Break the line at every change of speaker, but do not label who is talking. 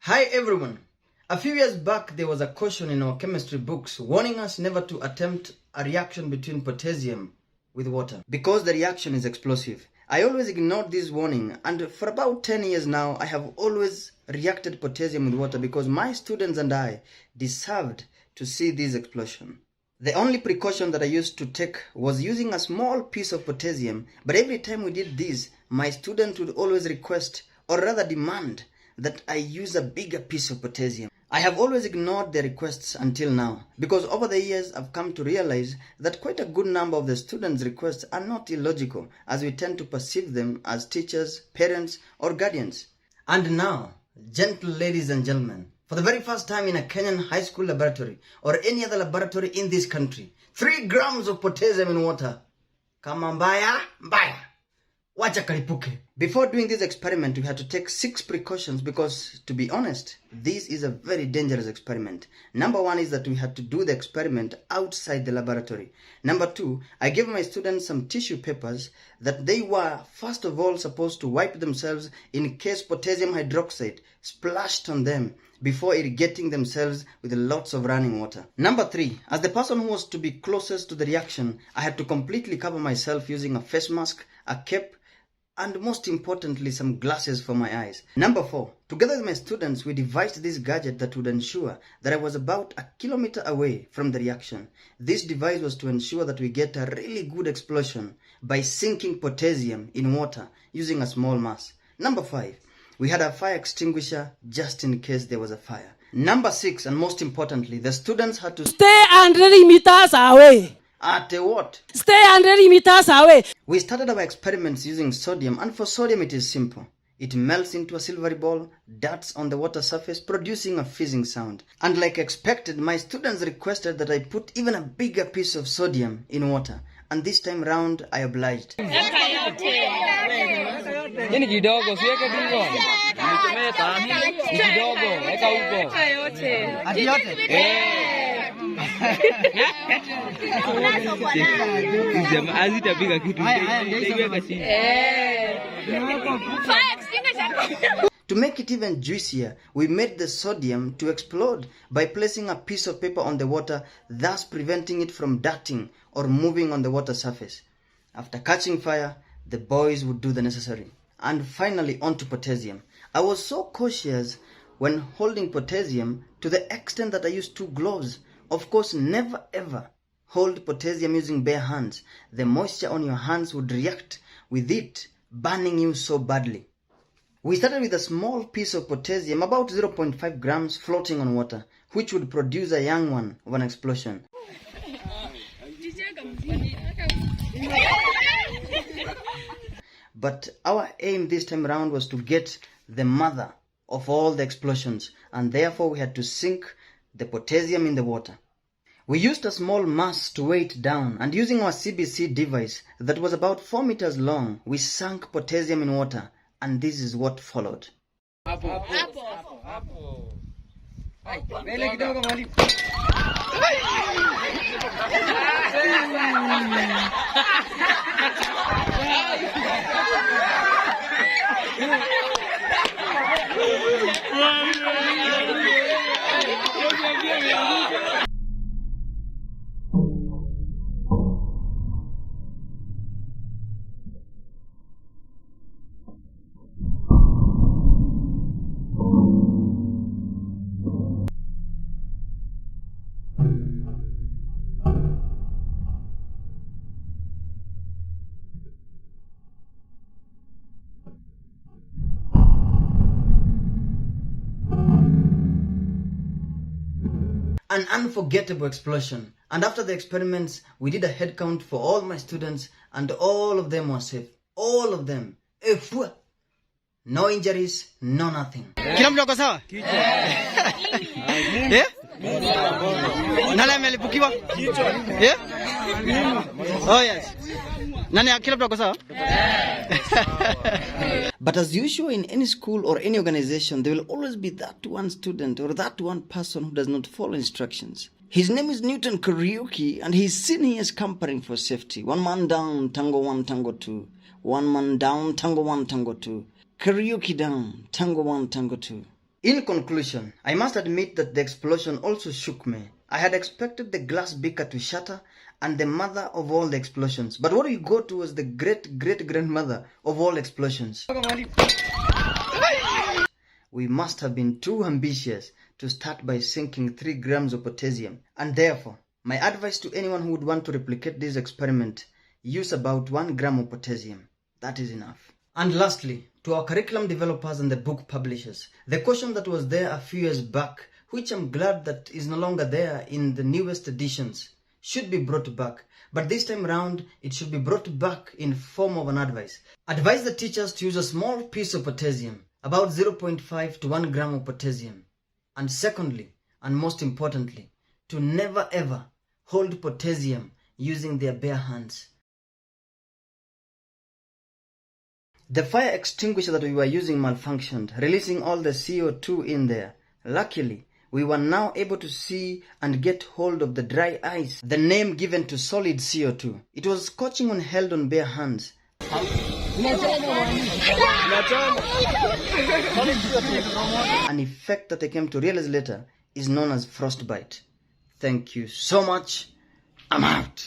Hi everyone. A few years back there was a caution in our chemistry books warning us never to attempt a reaction between potassium with water because the reaction is explosive. I always ignored this warning, and for about 10 years now I have always reacted potassium with water because my students and I deserved to see this explosion. The only precaution that I used to take was using a small piece of potassium, but every time we did this, my student would always request, or rather demand, that I use a bigger piece of potassium. I have always ignored their requests until now, because over the years I've come to realize that quite a good number of the students' requests are not illogical, as we tend to perceive them as teachers, parents, or guardians. And now, gentle ladies and gentlemen, for the very first time in a Kenyan high school laboratory or any other laboratory in this country, 3 grams of potassium in water. Kama mbaya, mbaya. Wacha kalipuke. Before doing this experiment, we had to take 6 precautions because, to be honest, this is a very dangerous experiment. Number 1 is that we had to do the experiment outside the laboratory. Number 2, I gave my students some tissue papers that they were first of all supposed to wipe themselves in case potassium hydroxide splashed on them before irrigating themselves with lots of running water. Number 3, as the person who was to be closest to the reaction, I had to completely cover myself using a face mask, a cape, and most importantly, some glasses for my eyes. Number 4, together with my students, we devised this gadget that would ensure that I was about a kilometer away from the reaction. This device was to ensure that we get a really good explosion by sinking potassium in water using a small mass. Number 5, we had a fire extinguisher just in case there was a fire. Number 6, and most importantly, the students had to
stay 100 meters away.
At what?
Stay 100 meters away.
We started our experiments using sodium, and for sodium it is simple. It melts into a silvery ball, darts on the water surface, producing a fizzing sound. And like expected, my students requested that I put even a bigger piece of sodium in water. And this time round, I obliged. To make it even juicier, we made the sodium to explode by placing a piece of paper on the water, thus preventing it from darting or moving on the water surface. After catching fire, the boys would do the necessary. And finally, on to potassium. I was so cautious when holding potassium to the extent that I used 2 gloves. Of course, never ever hold potassium using bare hands. The moisture on your hands would react with it, burning you so badly. We started with a small piece of potassium, about 0.5 grams, floating on water, which would produce a young one of an explosion. But our aim this time around was to get the mother of all the explosions, and therefore we had to sink the potassium in the water. We used a small mass to weigh it down, and using our CBC device that was about 4 meters long, we sank potassium in water, and this is what followed. An unforgettable explosion. And after the experiments, we did a head count for all my students, and all of them were safe. All of them. No injuries, no nothing.
Kila mtu ako sawa? Nani amelipukiwa? Oh yes. Nani kila mtu ako sawa?
But as usual in any school or any organization, there will always be that one student or that one person who does not follow instructions. His name is Newton Kariuki, and he's seen he is scampering for safety. 1 man down, tango 1, tango 2. 1 man down, tango 1, tango 2. Kariuki down, tango 1, tango 2. In conclusion, I must admit that the explosion also shook me. I had expected the glass beaker to shatter and the mother of all the explosions. But what we got was the great-great-grandmother of all explosions. We must have been too ambitious to start by sinking 3 grams of potassium. And therefore, my advice to anyone who would want to replicate this experiment, use about 1 gram of potassium. That is enough. And lastly, to our curriculum developers and the book publishers, the question that was there a few years back, which I'm glad that is no longer there in the newest editions, should be brought back. But this time around, it should be brought back in form of an advice. Advise the teachers to use a small piece of potassium, about 0.5 to 1 gram of potassium. And secondly, and most importantly, to never ever hold potassium using their bare hands. The fire extinguisher that we were using malfunctioned, releasing all the CO2 in there. Luckily, we were now able to see and get hold of the dry ice, the name given to solid CO2. It was scorching when held on bare hands. An effect that I came to realize later is known as frostbite. Thank you so much. I'm out.